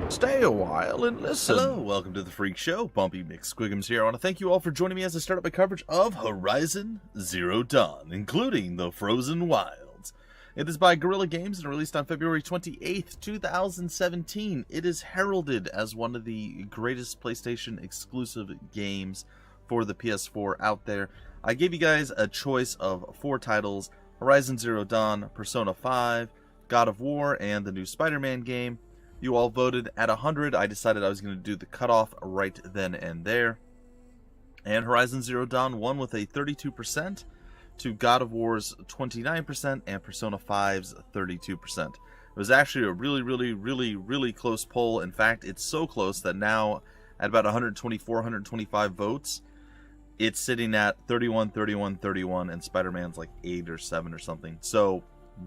Stay a while and listen. Hello, welcome to the Freak Show. Bumpy McSquigums here. I want to thank you all for joining me as I start up my coverage of Horizon Zero Dawn, including the Frozen Wilds. It is by Guerrilla Games and released on February 28th, 2017. It is heralded as one of the greatest PlayStation exclusive games for the PS4 out there. I gave you guys a choice of 4 titles: Horizon Zero Dawn, Persona 5, God of War, and the new Spider-Man game. You all voted at 100. I decided I was going to do the cutoff right then and there. And Horizon Zero Dawn won with a 32% to God of War's 29% and Persona 5's 32%. It was actually a really close poll. In fact, it's so close that now at about 124, 125 votes, it's sitting at 31, 31, 31, and Spider-Man's like 8 or 7 or something. So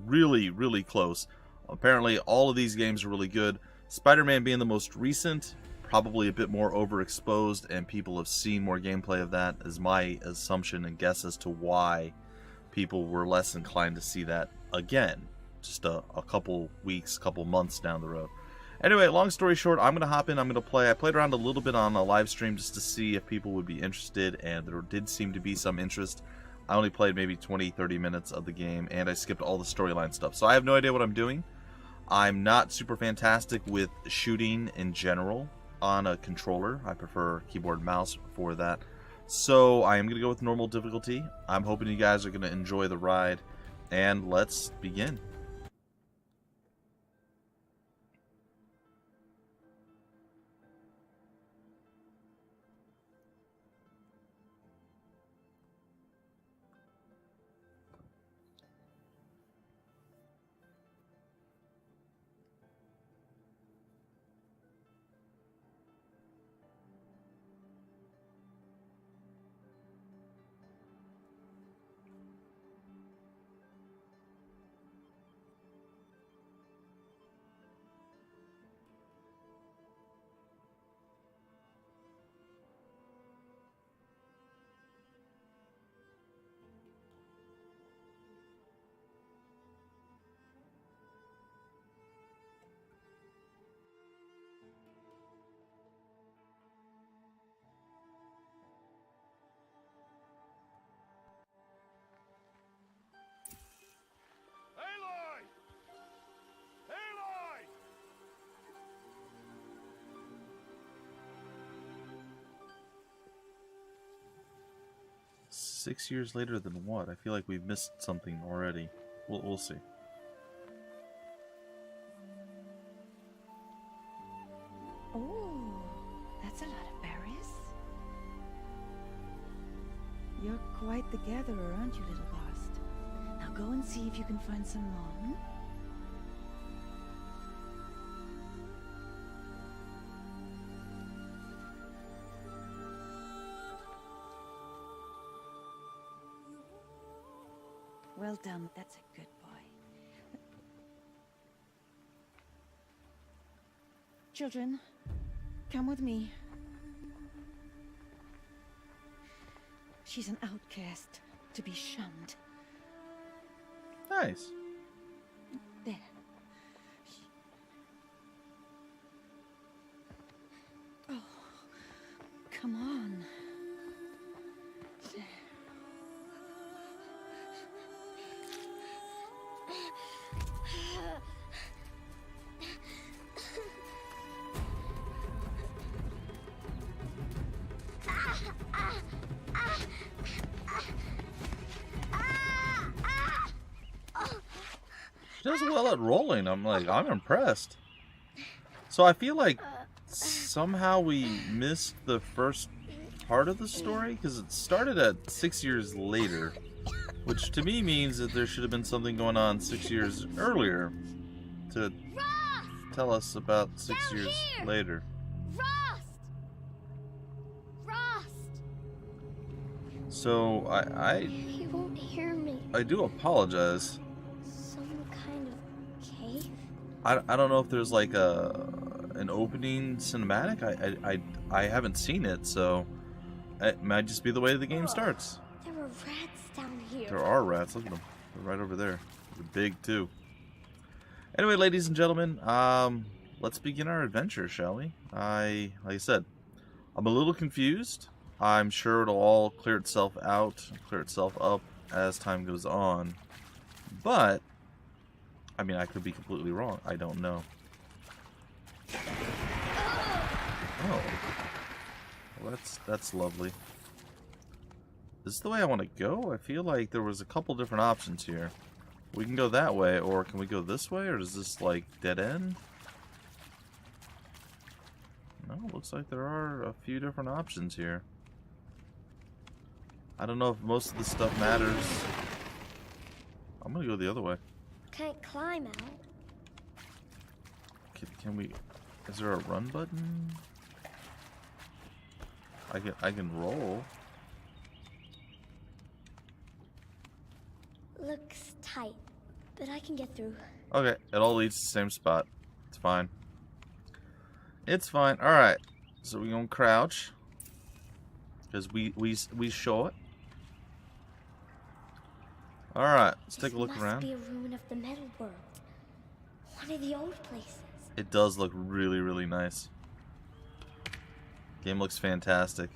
really close. Apparently, all of these games are really good. Spider-Man being the most recent, probably a bit more overexposed, and people have seen more gameplay of that, is my assumption and guess as to why people were less inclined to see that again, just a couple weeks, couple months down the road. Anyway, long story short, I'm going to hop in, I'm going to play. I played around a little bit on a live stream just to see if people would be interested, and there did seem to be some interest. I only played maybe 20-30 minutes of the game, and I skipped all the storyline stuff, so I have no idea what I'm doing. I'm not super fantastic with shooting in general on a controller. I prefer keyboard and mouse for that. So I am going to go with normal difficulty. I'm hoping you guys are going to enjoy the ride. And let's begin. Aloy! Aloy! 6 years later than what? I feel like we've missed something already. We'll see. Oh, that's a lot of berries. You're quite the gatherer, aren't you, little Bast? Now go and see if you can find some more, hmm? Well done, that's a good boy. Children, come with me. She's an outcast, to be shunned. Nice. There. Oh, come on. There. She does well at rolling. I'm impressed. So I feel like somehow we missed the first part of the story, because it started at 6 years later, which to me means that there should have been something going on 6 years earlier to tell us about 6 years later. So He won't hear me. I do apologize. Some kind of cave? I don't know if there's like an opening cinematic. I haven't seen it, so it might just be the way the game starts. There were rats down here. There are rats. Look at them. They're right over there. They're big too. Anyway, ladies and gentlemen, let's begin our adventure, shall we? Like I said, I'm a little confused. I'm sure it'll all clear itself out, clear itself up as time goes on. But, I mean, I could be completely wrong. I don't know. Oh. Well, that's lovely. Is this the way I want to go? I feel like there was a couple different options here. We can go that way, or can we go this way, or is this, like, dead end? No, looks like there are a few different options here. I don't know if most of the stuff matters. I'm gonna go the other way. Can't climb out. Can we... Is there a run button? I can roll. Looks tight, but I can get through. Okay, it all leads to the same spot. It's fine. It's fine. Alright. So we're gonna crouch. Because we show it. Alright, let's take a look around. This must be a ruin of the metal world. One of the old places. It does look really, really nice. Game looks fantastic.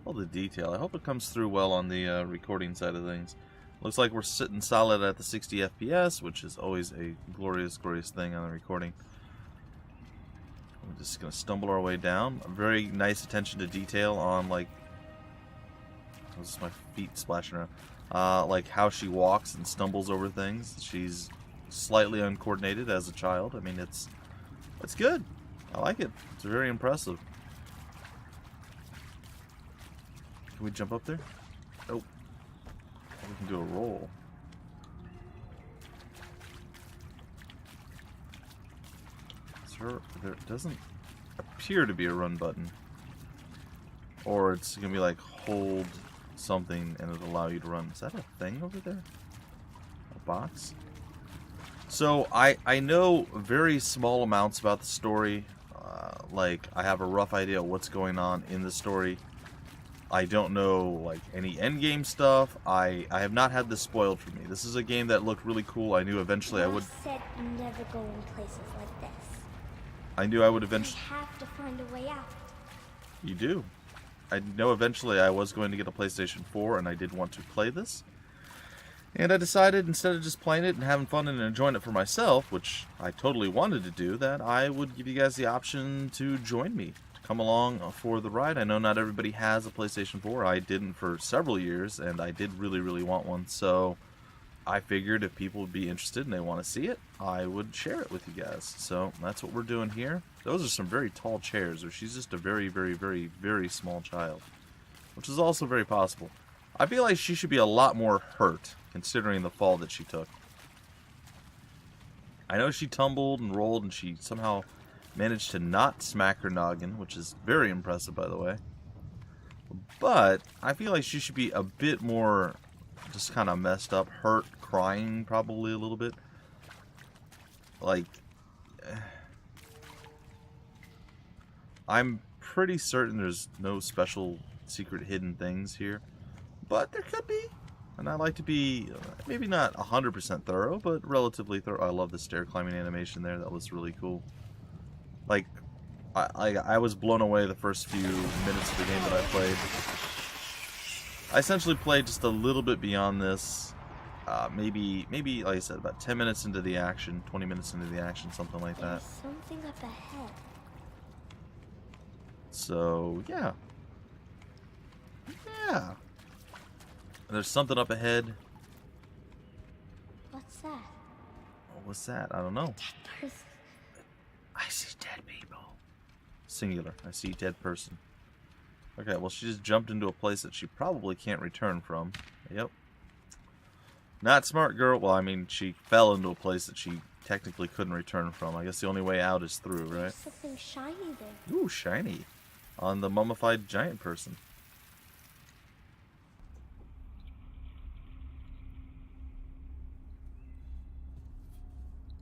All the detail. I hope it comes through well on the recording side of things. Looks like we're sitting solid at the 60 FPS, which is always a glorious, glorious thing on the recording. We're just going to stumble our way down. A very nice attention to detail on, like... This is my feet splashing around. Like how she walks and stumbles over things. She's slightly uncoordinated as a child. I mean, it's good. I like it. It's very impressive. Can we jump up there? Nope. We can do a roll. There doesn't appear to be a run button. Or it's going to be like hold something and it'll allow you to run. Is that a thing over there? A box? So I know very small amounts about the story. Like I have a rough idea of what's going on in the story. I don't know like any endgame stuff. I have not had this spoiled for me. This is a game that looked really cool. I knew eventually I would. Said never go in places like this. I knew I would eventually. I have to find a way out. You do. I know eventually I was going to get a PlayStation 4 and I did want to play this. And I decided instead of just playing it and having fun and enjoying it for myself, which I totally wanted to do, that I would give you guys the option to join me, to come along for the ride. I know not everybody has a PlayStation 4. I didn't for several years, and I did really, really want one. So I figured if people would be interested and they want to see it, I would share it with you guys. So that's what we're doing here. Those are some very tall chairs, or she's just a very, very, very, very small child, which is also very possible. I feel like she should be a lot more hurt, considering the fall that she took. I know she tumbled and rolled, and she somehow managed to not smack her noggin, which is very impressive, by the way. But I feel like she should be a bit more just kind of messed up, hurt, crying probably a little bit. Like, I'm pretty certain there's no special secret hidden things here. But there could be. And I like to be, maybe not 100% thorough, but relatively thorough. I love the stair climbing animation there. That was really cool. Like, I was blown away the first few minutes of the game that I played. I essentially played just a little bit beyond this. Maybe, like I said, about 10 minutes into the action, 20 minutes into the action, something like that. There's something up ahead. So, yeah. Yeah. There's something up ahead. What's that? What's that? I don't know. Dead person. I see dead people. Singular. I see dead person. Okay, well, she just jumped into a place that she probably can't return from. Yep. Not smart, girl. Well, I mean, she fell into a place that she technically couldn't return from. I guess the only way out is through, right? There's something shiny there. Ooh, shiny. On the mummified giant person.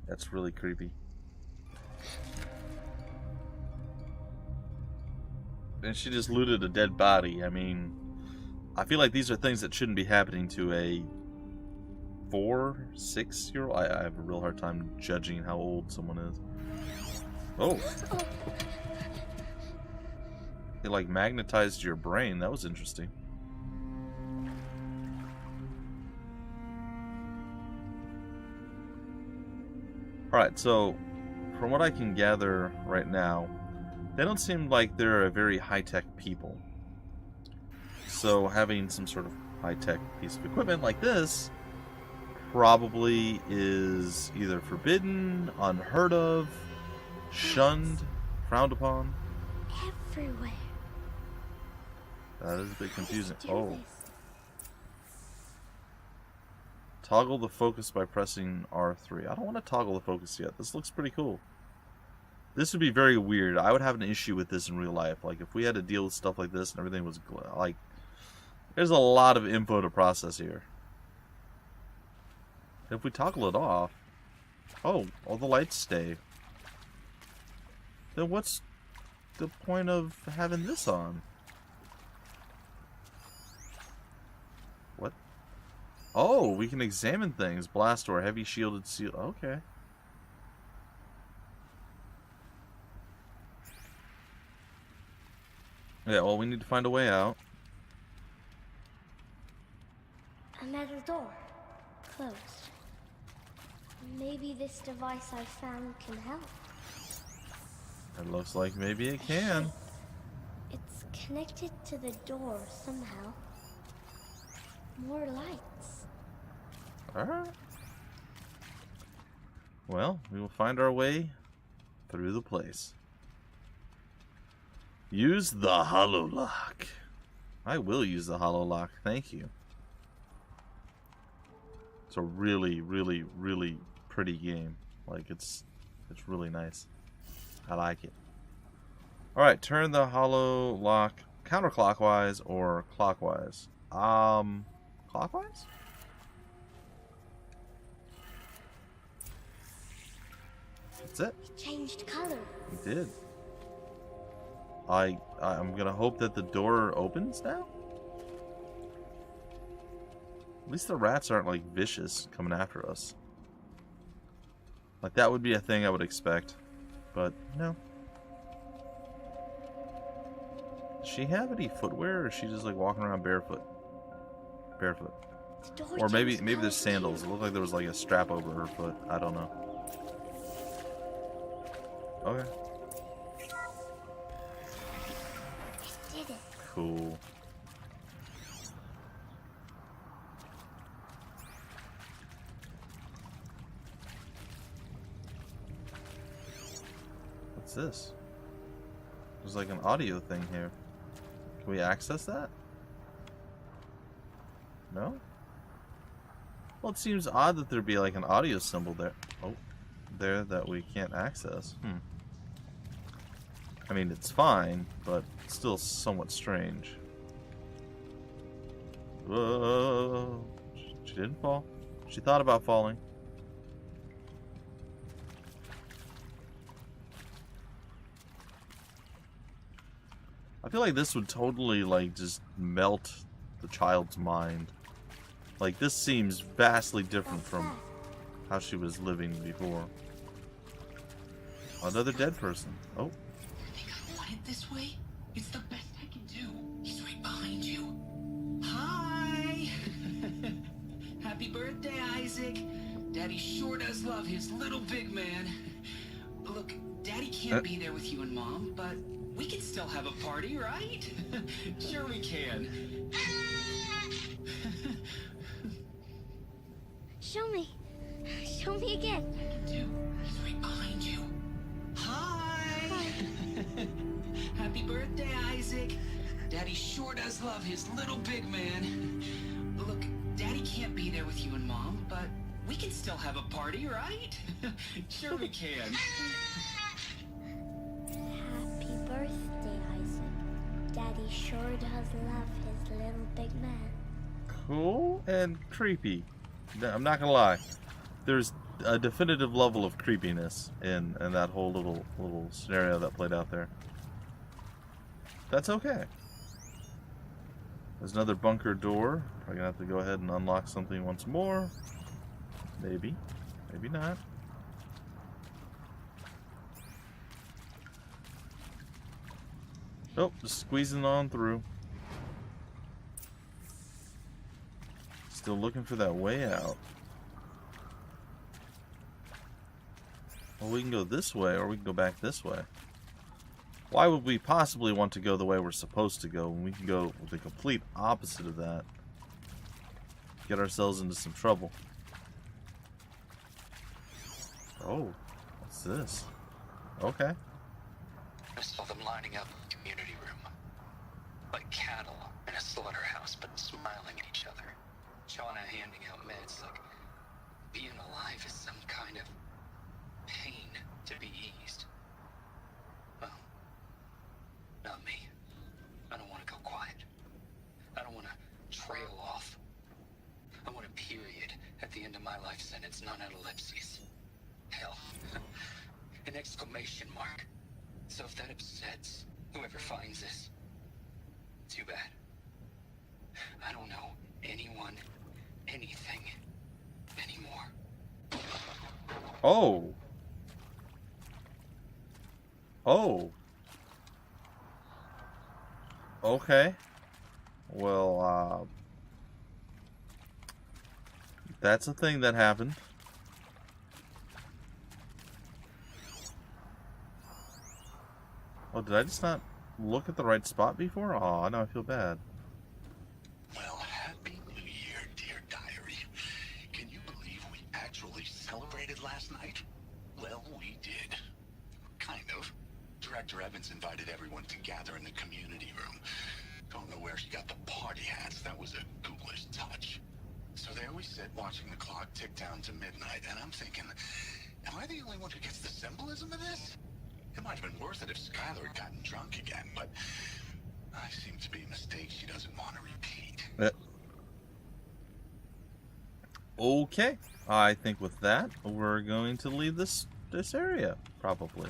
That's really creepy. And she just looted a dead body. I mean, I feel like these are things that shouldn't be happening to a 4, 6-year-old. I have a real hard time judging how old someone is. Oh. It like magnetized your brain. That was interesting. Alright, so from what I can gather right now, they don't seem like they're a very high-tech people. So having some sort of high-tech piece of equipment like this probably is either forbidden, unheard of, shunned, frowned upon. Everywhere. That is a bit confusing. Do Oh. this. Toggle the focus by pressing R3. I don't want to toggle the focus yet. This looks pretty cool. This would be very weird. I would have an issue with this in real life. Like, if we had to deal with stuff like this and everything was... like, there's a lot of info to process here. If we toggle it off... Oh, all the lights stay. Then what's the point of having this on? What? Oh, we can examine things. Blast door, heavy shielded seal. Okay. Yeah, well, we need to find a way out. A metal door. Closed. Maybe this device I found can help. It looks like maybe it can. It's connected to the door somehow. More lights. Alright. Well, we will find our way through the place. Use the hollow lock. I will use the hollow lock, thank you. It's a really, really, really pretty game. Like, it's really nice. I like it. Alright, turn the hollow lock counterclockwise or clockwise. Clockwise? That's it. It changed color. It did. I'm gonna hope that the door opens now? At least the rats aren't like vicious coming after us. Like that would be a thing I would expect. But no. Does she have any footwear or is she just like walking around barefoot? Barefoot. The door Or maybe changed there's color sandals. It too. looked like there was like a strap over her foot. I don't know. Okay. It did it. Cool. What's this? There's like an audio thing here. Can we access that? No? Well, it seems odd that there'd be like an audio symbol there. Oh, there that we can't access. I mean, it's fine, but still somewhat strange. Whoa. She didn't fall. She thought about falling. I feel like this would totally, like, just melt the child's mind. Like, this seems vastly different What's from that? how she was living before. Another dead person. Oh. Think I want it this way? It's the best I can do. He's right behind you. Hi! Happy birthday, Isaac. Daddy sure does love his little big man. Look, Daddy can't be there with you and Mom, but we can still have a party, right? Sure we can. Show me. Show me again. He's right behind you. Hi! Happy birthday, Isaac. Daddy sure does love his little big man. Look, Daddy can't be there with you and Mom, but we can still have a party, right? Sure we can. Happy birthday, Isaac. Daddy sure does love his little big man. Cool and creepy. I'm not gonna lie. There's a definitive level of creepiness in that whole little scenario that played out there. That's okay. There's another bunker door. Probably gonna have to go ahead and unlock something once more. Maybe. Maybe not. Nope, just squeezing on through. Still looking for that way out. Well, we can go this way, or we can go back this way. Why would we possibly want to go the way we're supposed to go when we can go the complete opposite of that? Get ourselves into some trouble. Oh, what's this? Okay. I saw them lining up in the community room. Like cattle in a slaughterhouse, but smiling at each other. Shauna handing out meds like being alive is some kind of pain to be eased. Well, not me. I don't want to go quiet. I don't want to trail off. I want a period at the end of my life sentence, not an ellipses. Hell, an exclamation mark. So if that upsets whoever finds this, too bad. I don't know anyone, anything, anymore. Oh. Oh. Okay. Well, that's a thing that happened. Oh, did I just not look at the right spot before? Oh, now I feel bad. Well, happy New Year, dear diary. Can you believe we actually celebrated last night? Well, we did. Kind of. Director Evans invited everyone to gather in the community room. Don't know where she got the party hats. That was a ghoulish touch. So there we sit, watching the clock tick down to midnight, and I'm thinking, am I the only one who gets the symbolism of this? It might have been worth it if Skylar had gotten drunk again, but I seem to be a mistake she doesn't want to repeat. Okay. I think with that, we're going to leave this area, probably.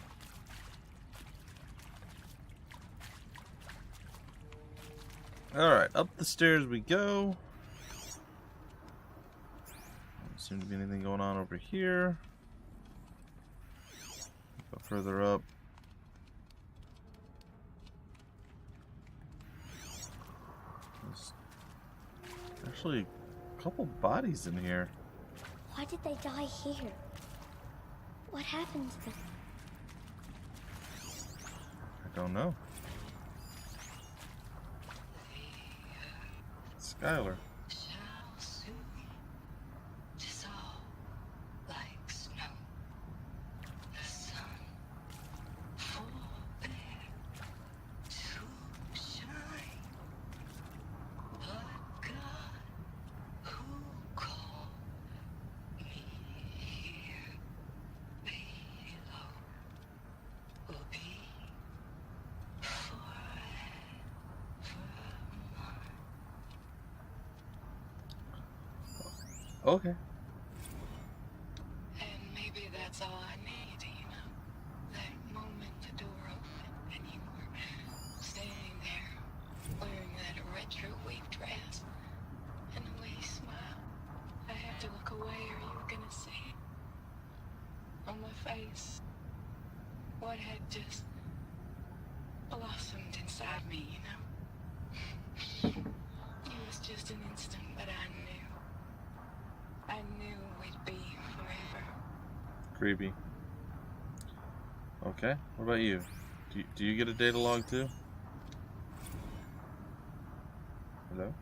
Alright, up the stairs we go. Doesn't seem to be anything going on over here. Go further up. There's actually a couple bodies in here. Why did they die here? What happened to them? I don't know. Skylar. Shall soon dissolve like snow. The sun forbid to shine. But God, who called me here below, will be forever mine. Okay. And maybe that's all I need, you know? That moment the door opened and you were standing there wearing that retro wave dress and the way you smiled. I had to look away or you were gonna see it. On my face, what had just blossomed inside me, you know? It was just an instant, but I knew we'd be forever. Creepy. Okay, what about you? Do you get a data log too? Hello?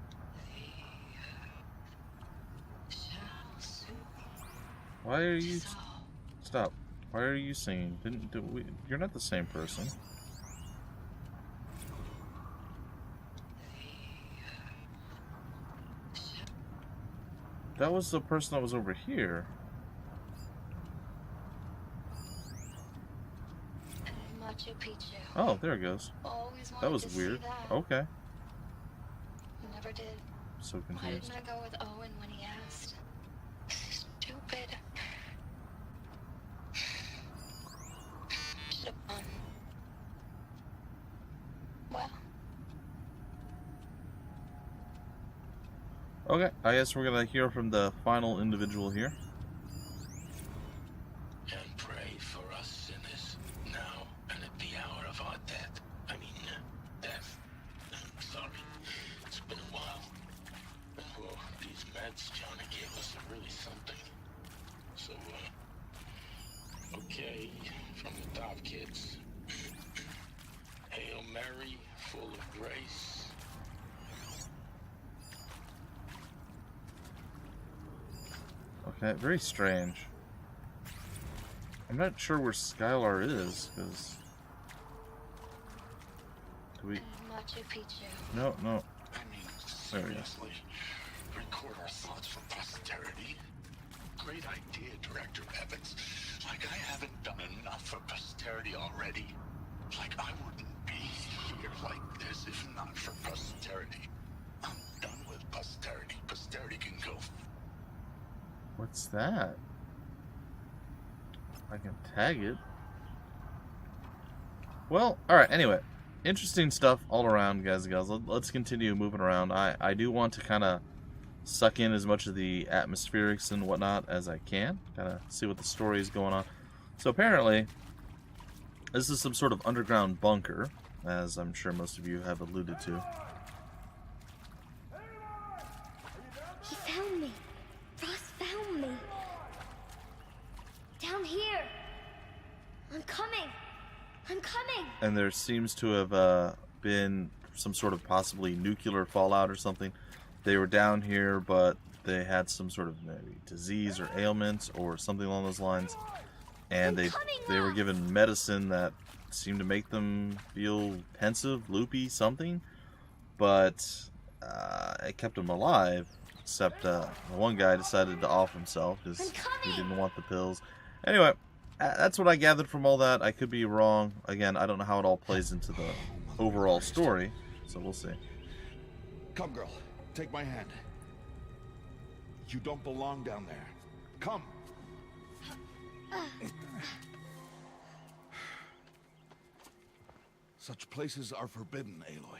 Why are you... Stop. Why are you singing? You're not the same person. That was the person that was over here. Machu Picchu. Oh, there it goes. Always wanted That was to see weird. that. Okay. Never did. So Why confused. didn't I go with Owen when he asked? Stupid. Should have gone. Well, Okay, I guess we're gonna hear from the final individual here. And pray for us sinners, now and at the hour of our death. I mean, 5 kids. Hail Mary, full of grace. Okay, very strange. I'm not sure where Skylar is, because... Do we... Machu Picchu. No, no. I mean, There we go. seriously, record our thoughts for posterity. Great idea, Director Evans. Like I haven't done enough for posterity already. Like I wouldn't be here like this if not for posterity. I'm done with posterity. Posterity can go. What's that? I can tag it. Well, alright, anyway. Interesting stuff all around, guys and gals. Let's continue moving around. I do want to kind of suck in as much of the atmospherics and whatnot as I can. Kind of see what the story is going on. So apparently, this is some sort of underground bunker, as I'm sure most of you have alluded to. He found me. Ross found me. Down here. I'm coming. I'm coming. And there seems to have been some sort of possibly nuclear fallout or something. They were down here, but they had some sort of maybe disease or ailments or something along those lines. And they were given medicine that seemed to make them feel pensive, loopy, something. But it kept them alive, except the one guy decided to off himself because he didn't want the pills. Anyway, that's what I gathered from all that. I could be wrong. Again, I don't know how it all plays into the overall story, so we'll see. Come, girl. Take my hand. You don't belong down there. Come. Such places are forbidden, Aloy.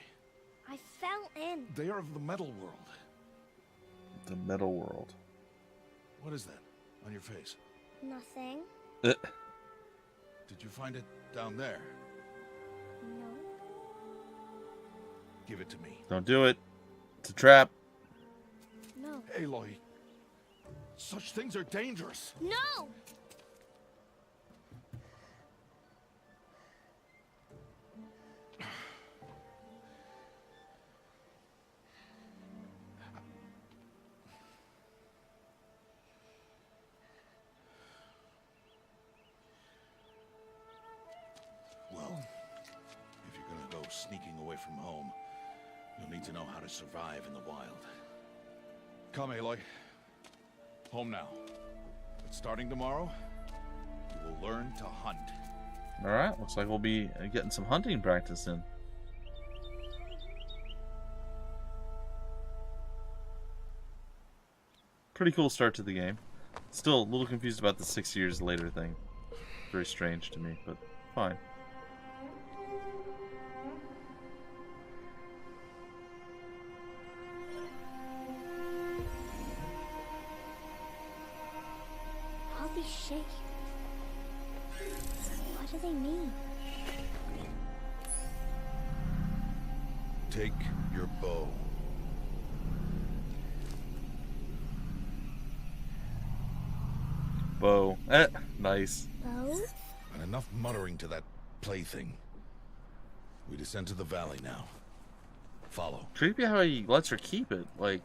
I fell in. They are of the metal world. The metal world. What is that on your face? Nothing. Did you find it down there? No. Give it to me. Don't do it. It's a trap. No. Aloy, such things are dangerous. No! Well, if you're gonna go sneaking away from home, you'll need to know how to survive in the wild. Come, Aloy. Home now. But starting tomorrow, you will learn to hunt. Alright, looks like we'll be getting some hunting practice in. Pretty cool start to the game. Still a little confused about the 6 years later thing. Very strange to me, but fine. All these shapes. What do they mean? Take your bow. Bow. Nice. Bow? And enough muttering to that plaything. We descend to the valley now. Follow. Creepy how he lets her keep it. Like,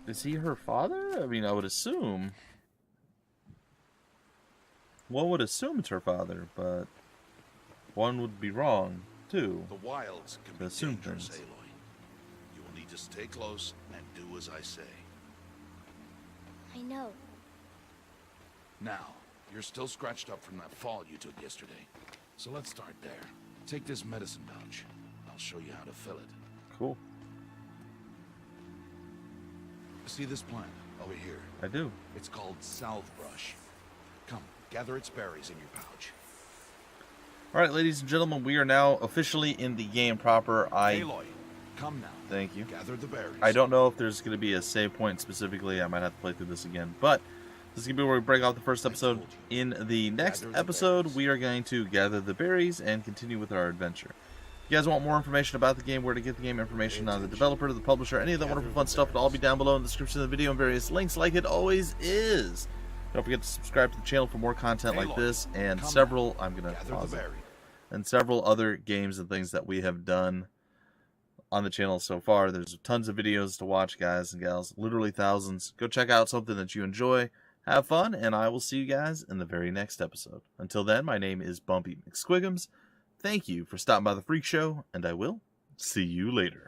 is he her father? I mean, I would assume. One would assume it's her father, but one would be wrong, too. The wilds can be Assume dangerous, things. Aloy. You will need to stay close and do as I say. I know. Now, you're still scratched up from that fall you took yesterday. So let's start there. Take this medicine pouch. I'll show you how to fill it. Cool. See this plant over here? I do. It's called salve brush. Come, gather its berries in your pouch. Alright, ladies and gentlemen, we are now officially in the game proper. Aloy, come now. Thank you. Gather the berries. I don't know if there's going to be a save point specifically. I might have to play through this again. But this is going to be where we break off the first episode. In the next episode, we are going to gather the berries and continue with our adventure. If you guys want more information about the game, where to get the game information on the developer, the publisher, any of that wonderful fun stuff, it'll all be down below in the description of the video and various links like it always is. If Don't forget to subscribe to the channel for more content like this and several, I'm going to pause it, and several other games and things that we have done on the channel so far. There's tons of videos to watch, guys and gals, literally thousands. Go check out something that you enjoy, have fun, and I will see you guys in the very next episode. Until then, my name is Bumpy McSquigums. Thank you for stopping by the Freak Show, and I will see you later.